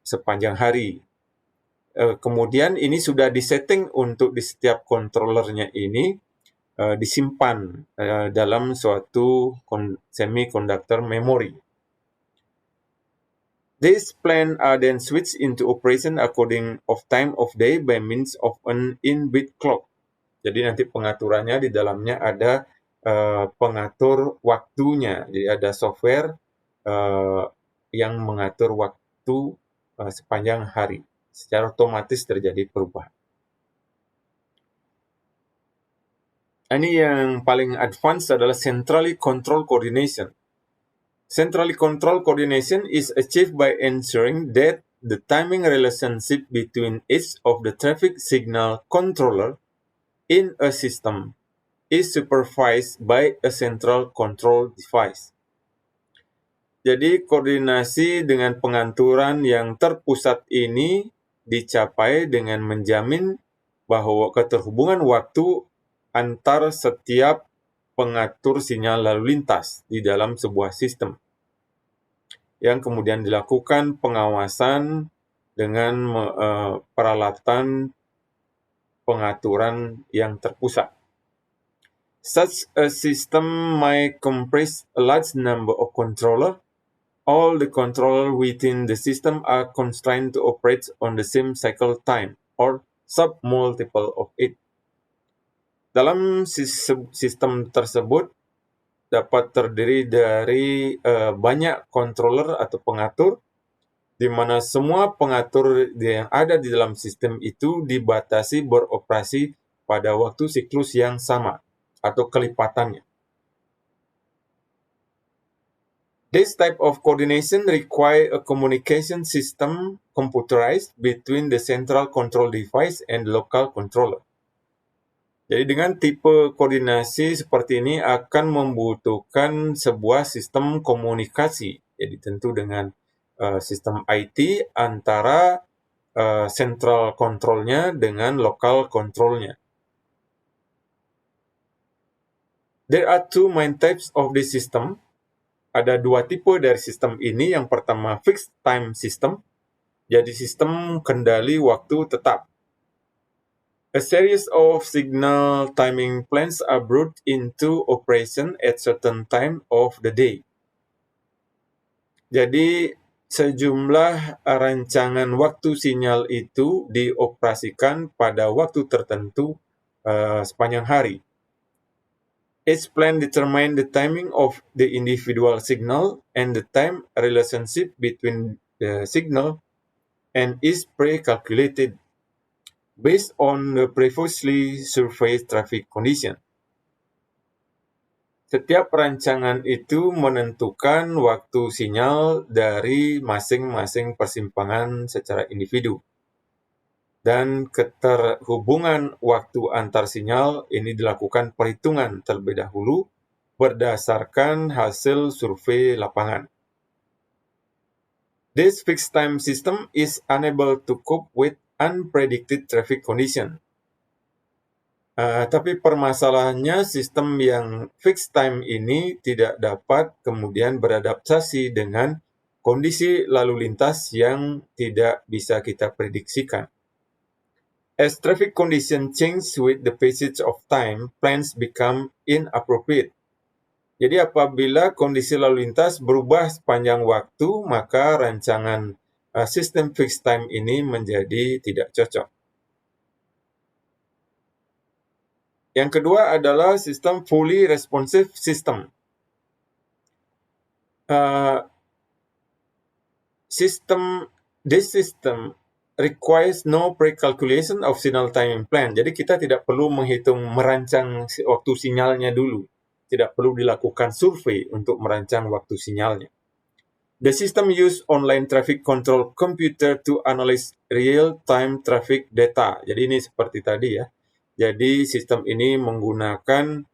sepanjang hari. Kemudian ini sudah disetting untuk di setiap controllernya ini disimpan dalam suatu semiconductor memory. These plans are then switched into operation according of time of day by means of an in-bit clock. Jadi nanti pengaturannya di dalamnya ada pengatur waktunya. Jadi ada software yang mengatur waktu sepanjang hari. Secara otomatis terjadi perubahan. Ini yang paling advance adalah centrally controlled coordination. Centrally controlled coordination is achieved by ensuring that the timing relationship between each of the traffic signal controller in a system is supervised by a central control device. Jadi koordinasi dengan pengaturan yang terpusat ini dicapai dengan menjamin bahwa keterhubungan waktu antar setiap pengatur sinyal lalu lintas di dalam sebuah sistem, yang kemudian dilakukan pengawasan dengan peralatan pengaturan yang terpusat. Such a system might comprise a large number of controllers. All the controllers within the system are constrained to operate on the same cycle time or sub-multiple of it. Dalam sistem tersebut dapat terdiri dari banyak controller atau pengatur, di mana semua pengatur yang ada di dalam sistem itu dibatasi beroperasi pada waktu siklus yang sama atau kelipatannya. This type of coordination require a communication system computerized between the central control device and local controller. Jadi dengan tipe koordinasi seperti ini akan membutuhkan sebuah sistem komunikasi, jadi tentu dengan sistem IT antara central controlnya dengan local controlnya. There are two main types of this system. Ada dua tipe dari sistem ini. Yang pertama fixed time system, jadi sistem kendali waktu tetap. A series of signal timing plans are brought into operation at certain time of the day. Jadi sejumlah rancangan waktu sinyal itu dioperasikan pada waktu tertentu sepanjang hari. Each plan determines the timing of the individual signal and the time relationship between the signal and is pre-calculated based on the previously surveyed traffic condition. Setiap rancangan itu menentukan waktu sinyal dari masing-masing persimpangan secara individu. Dan keterhubungan waktu antar sinyal ini dilakukan perhitungan terlebih dahulu berdasarkan hasil survei lapangan. This fixed time system is unable to cope with unpredicted traffic condition. Tapi permasalahannya sistem yang fixed time ini tidak dapat kemudian beradaptasi dengan kondisi lalu lintas yang tidak bisa kita prediksikan. As traffic conditions change with the passage of time, plans become inappropriate. Jadi apabila kondisi lalu lintas berubah sepanjang waktu, maka rancangan sistem fixed time ini menjadi tidak cocok. Yang kedua adalah sistem fully responsive system. This system requires no pre-calculation of signal timing plan. Jadi kita tidak perlu merancang waktu sinyalnya dulu. Tidak perlu dilakukan survei untuk merancang waktu sinyalnya. The system use online traffic control computer to analyze real-time traffic data. Jadi ini seperti tadi ya. Jadi sistem ini menggunakan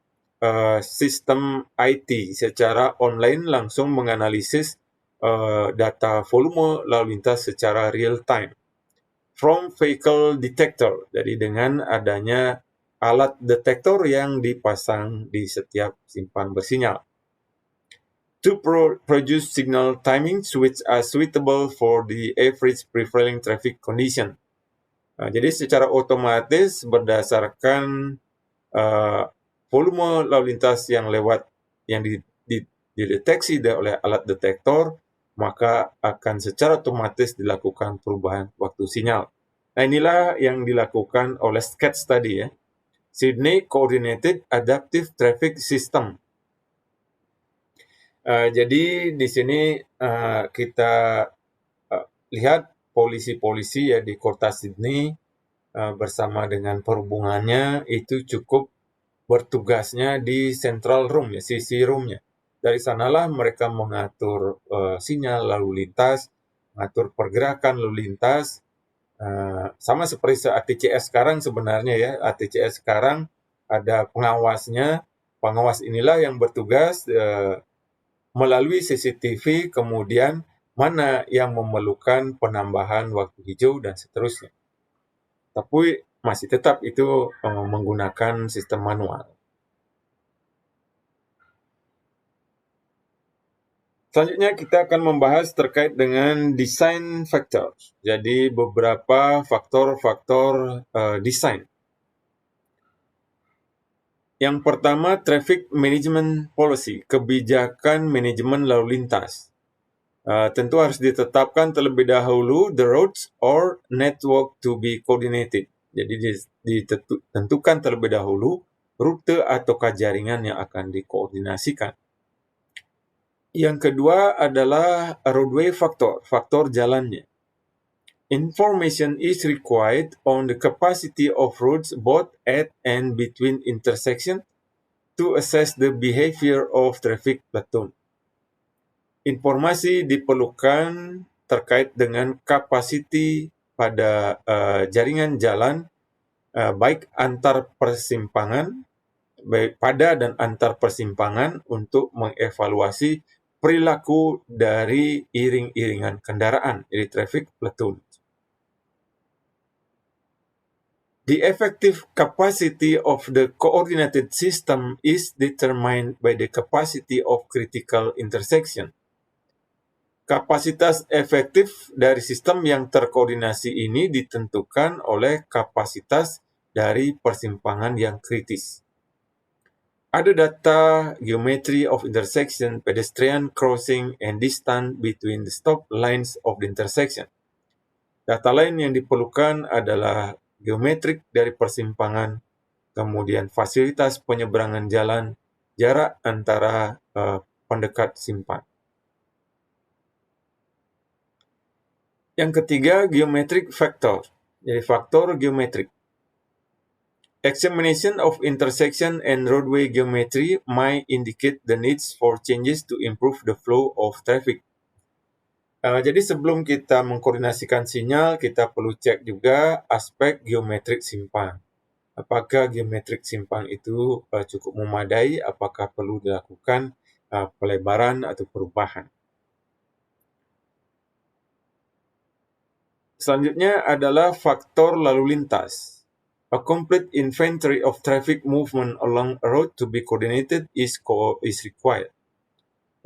sistem IT secara online langsung menganalisis data volume lalu lintas secara real time. From vehicle detector, jadi dengan adanya alat detektor yang dipasang di setiap simpan bersinyal. To produce signal timings which are suitable for the average prevailing traffic condition. Jadi secara otomatis berdasarkan volume lalu lintas yang dideteksi oleh alat detektor, maka akan secara otomatis dilakukan perubahan waktu sinyal. Nah, inilah yang dilakukan oleh sketch tadi ya. Sydney Coordinated Adaptive Traffic System. Jadi di sini kita lihat polisi-polisi ya di kota Sydney bersama dengan perhubungannya itu cukup bertugasnya di central room ya, CC roomnya. Dari sanalah mereka mengatur sinyal lalu lintas, mengatur pergerakan lalu lintas, sama seperti ATCS sekarang sebenarnya ya. ATCS sekarang ada pengawasnya, pengawas inilah yang bertugas melalui CCTV kemudian mana yang memerlukan penambahan waktu hijau dan seterusnya. Tapi masih tetap itu menggunakan sistem manual. Selanjutnya kita akan membahas terkait dengan design factors. Jadi beberapa faktor-faktor desain. Yang pertama, traffic management policy, kebijakan manajemen lalu lintas. Tentu harus ditetapkan terlebih dahulu the roads or network to be coordinated. Jadi ditentukan terlebih dahulu rute ataukah jaringan yang akan dikoordinasikan. Yang kedua adalah roadway factor, faktor jalannya. Information is required on the capacity of roads both at and between intersections to assess the behavior of traffic platoon. Informasi diperlukan terkait dengan kapasiti pada jaringan jalan baik antar persimpangan, baik pada dan antar persimpangan untuk mengevaluasi perilaku dari iring-iringan kendaraan, jadi traffic platoon. The effective capacity of the coordinated system is determined by the capacity of critical intersection. Kapasitas efektif dari sistem yang terkoordinasi ini ditentukan oleh kapasitas dari persimpangan yang kritis. Ada data geometry of intersection, pedestrian crossing, and distance between the stop lines of the intersection. Data lain yang diperlukan adalah geometrik dari persimpangan, kemudian fasilitas penyeberangan jalan, jarak antara pendekat simpan. Yang ketiga, geometric factor. Jadi faktor geometrik. Examination of intersection and roadway geometry might indicate the needs for changes to improve the flow of traffic. Jadi sebelum kita mengkoordinasikan sinyal, kita perlu cek juga aspek geometrik simpang. Apakah geometrik simpang itu cukup memadai, apakah perlu dilakukan pelebaran atau perubahan. Selanjutnya adalah faktor lalu lintas. A complete inventory of traffic movement along a road to be coordinated is required.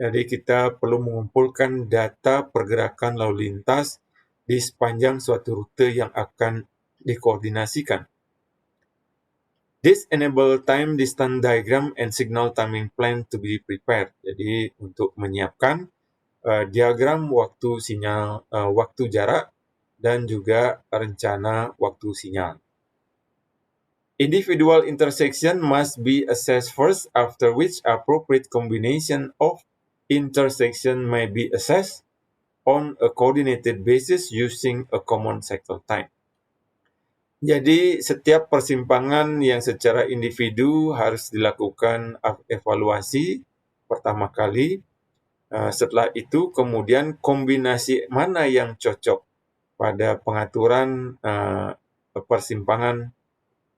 Jadi kita perlu mengumpulkan data pergerakan lalu lintas di sepanjang suatu rute yang akan dikoordinasikan. This enable time distance diagram and signal timing plan to be prepared. Jadi untuk menyiapkan diagram waktu sinyal, waktu jarak dan juga rencana waktu sinyal. Individual intersection must be assessed first, after which appropriate combination of intersection may be assessed on a coordinated basis using a common cycle time. Jadi setiap persimpangan yang secara individu harus dilakukan evaluasi pertama kali. Setelah itu kemudian kombinasi mana yang cocok pada pengaturan persimpangan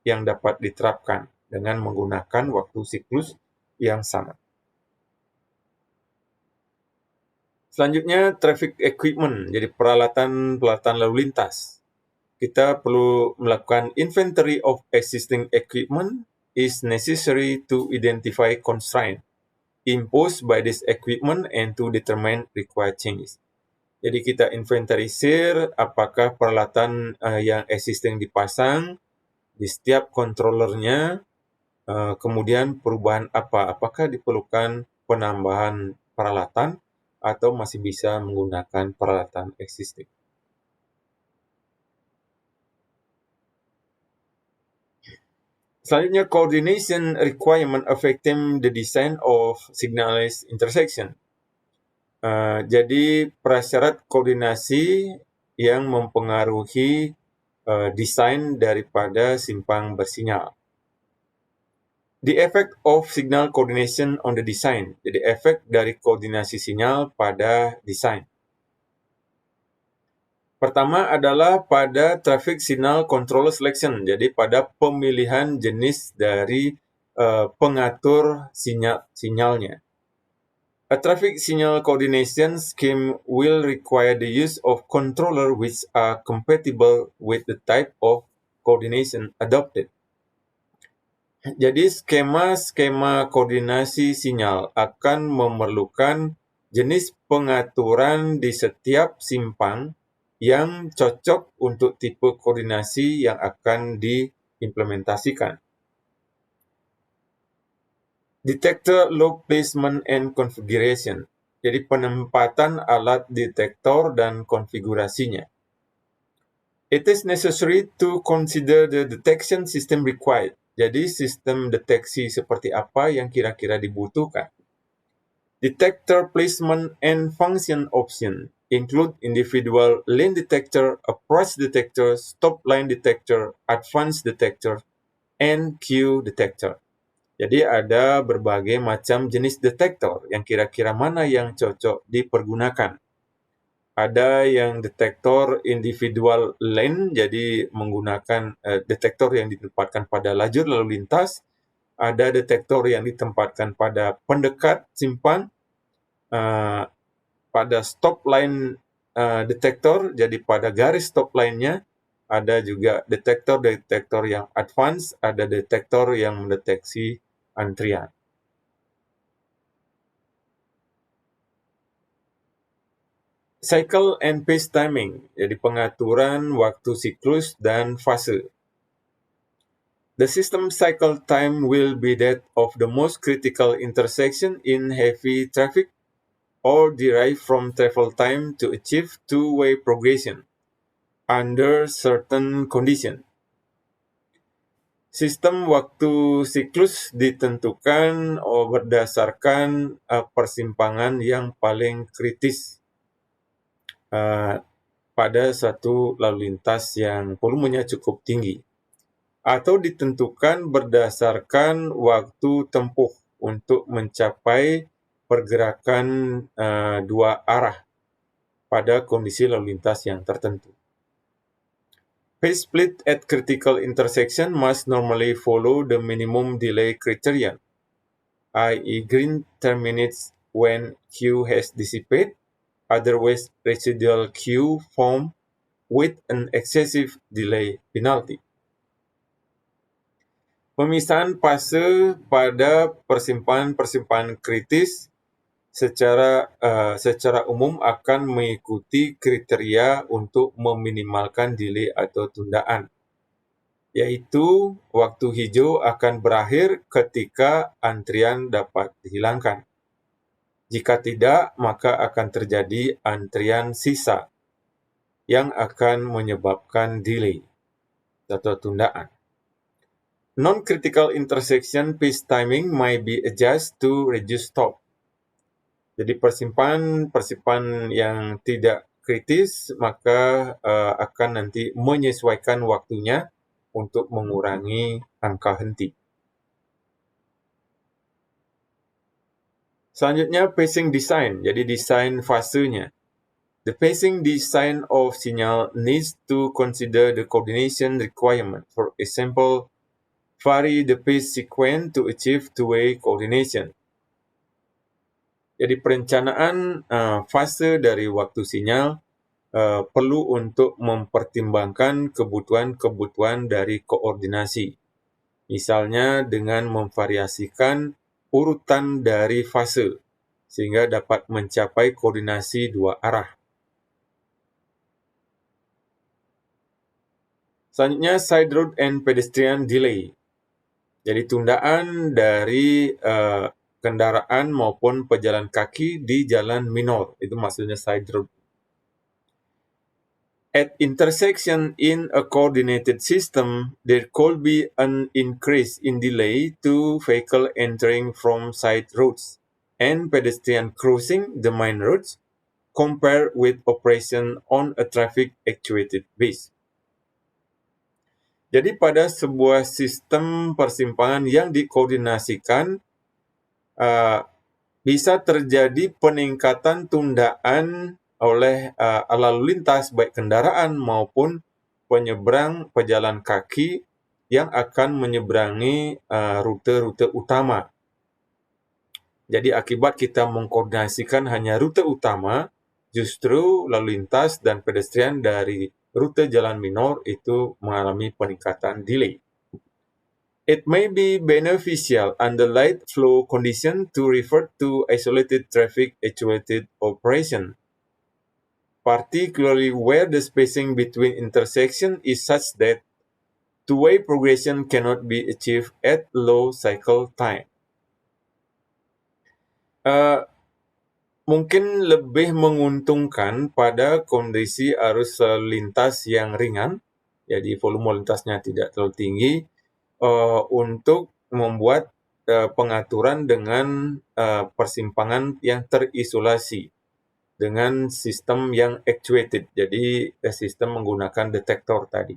yang dapat diterapkan dengan menggunakan waktu siklus yang sama. Selanjutnya, traffic equipment, jadi peralatan lalu lintas. Kita perlu melakukan inventory of existing equipment is necessary to identify constraint imposed by this equipment and to determine required changes. Jadi kita inventarisir apakah peralatan yang existing dipasang di setiap controllernya, kemudian perubahan apakah diperlukan penambahan peralatan atau masih bisa menggunakan peralatan existing. Selanjutnya, coordination requirement affecting the design of signalized intersection. Jadi prasyarat koordinasi yang mempengaruhi desain daripada simpang bersinyal. The effect of signal coordination on the design. Jadi efek dari koordinasi sinyal pada desain. Pertama adalah pada traffic signal controller selection. Jadi pada pemilihan jenis dari pengatur sinyalnya. A traffic signal coordination scheme will require the use of controller which are compatible with the type of coordination adopted. Jadi skema koordinasi sinyal akan memerlukan jenis pengaturan di setiap simpang yang cocok untuk tipe koordinasi yang akan diimplementasikan. Detector load placement and configuration. Jadi penempatan alat detektor dan konfigurasinya. It is necessary to consider the detection system required. Jadi sistem deteksi seperti apa yang kira-kira dibutuhkan. Detector placement and function option include individual lane detector, approach detector, stop line detector, advanced detector, and queue detector. Jadi ada berbagai macam jenis detektor yang kira-kira mana yang cocok dipergunakan. Ada yang detektor individual lane, jadi menggunakan detektor yang ditempatkan pada lajur lalu lintas. Ada detektor yang ditempatkan pada pendekat simpang, pada stop line detektor, jadi pada garis stop line-nya. Ada juga detektor yang advance, ada detektor yang mendeteksi antrian. Cycle and pace timing, jadi pengaturan waktu siklus dan fase. The system cycle time will be that of the most critical intersection in heavy traffic or derived from travel time to achieve two-way progression under certain condition. Sistem waktu siklus ditentukan berdasarkan persimpangan yang paling kritis pada suatu lalu lintas yang volumenya cukup tinggi. atau ditentukan berdasarkan waktu tempuh untuk mencapai pergerakan dua arah pada kondisi lalu lintas yang tertentu. Phase split at critical intersection must normally follow the minimum delay criterion, i.e. green terminates when Q has dissipated, otherwise residual Q form with an excessive delay penalty. Pemisahan fase pada persimpangan-persimpangan kritis secara umum akan mengikuti kriteria untuk meminimalkan delay atau tundaan, yaitu waktu hijau akan berakhir ketika antrian dapat dihilangkan. Jika tidak, maka akan terjadi antrian sisa yang akan menyebabkan delay atau tundaan. Non-critical intersection phase timing may be adjusted to reduce stop. Jadi persimpangan yang tidak kritis maka akan nanti menyesuaikan waktunya untuk mengurangi angka henti. Selanjutnya pacing design, jadi desain fasenya. The pacing design of signal needs to consider the coordination requirement. For example, vary the pace sequence to achieve two-way coordination. Jadi perencanaan fase dari waktu sinyal perlu untuk mempertimbangkan kebutuhan-kebutuhan dari koordinasi. Misalnya dengan memvariasikan urutan dari fase sehingga dapat mencapai koordinasi dua arah. Selanjutnya side road and pedestrian delay. Jadi tundaan dari kendaraan maupun pejalan kaki di jalan minor, itu maksudnya side road. At intersection in a coordinated system, there could be an increase in delay to vehicle entering from side roads and pedestrian crossing the main roads compared with operation on a traffic actuated base. Jadi pada sebuah sistem persimpangan yang dikoordinasikan, bisa terjadi peningkatan tundaan oleh lalu lintas baik kendaraan maupun penyeberang pejalan kaki yang akan menyeberangi rute-rute utama. Jadi akibat kita mengkoordinasikan hanya rute utama, justru lalu lintas dan pedestrian dari rute jalan minor itu mengalami peningkatan delay. It may be beneficial under light flow condition to revert to isolated traffic actuated operation, particularly where the spacing between intersections is such that two-way progression cannot be achieved at low cycle time. Mungkin lebih menguntungkan pada kondisi arus lintas yang ringan, jadi volume lintasnya tidak terlalu tinggi, untuk membuat pengaturan dengan persimpangan yang terisolasi dengan sistem yang actuated, jadi sistem menggunakan detektor tadi.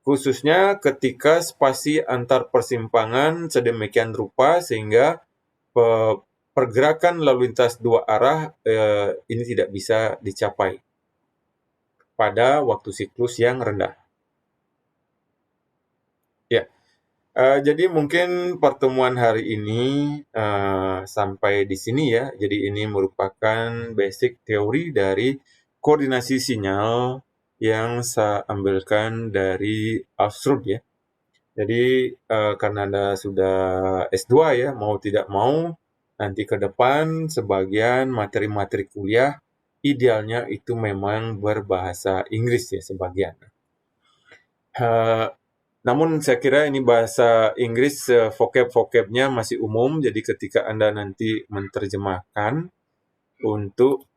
Khususnya ketika spasi antar persimpangan sedemikian rupa sehingga pergerakan lalu lintas dua arah ini tidak bisa dicapai pada waktu siklus yang rendah. Ya, jadi mungkin pertemuan hari ini sampai di sini ya. Jadi ini merupakan basic teori dari koordinasi sinyal yang saya ambilkan dari Ostrud ya. Jadi karena Anda sudah S2 ya, mau tidak mau nanti ke depan sebagian materi-materi kuliah idealnya itu memang berbahasa Inggris ya sebagian. Namun saya kira ini bahasa Inggris vocab-vocabnya masih umum, jadi ketika Anda nanti menerjemahkan untuk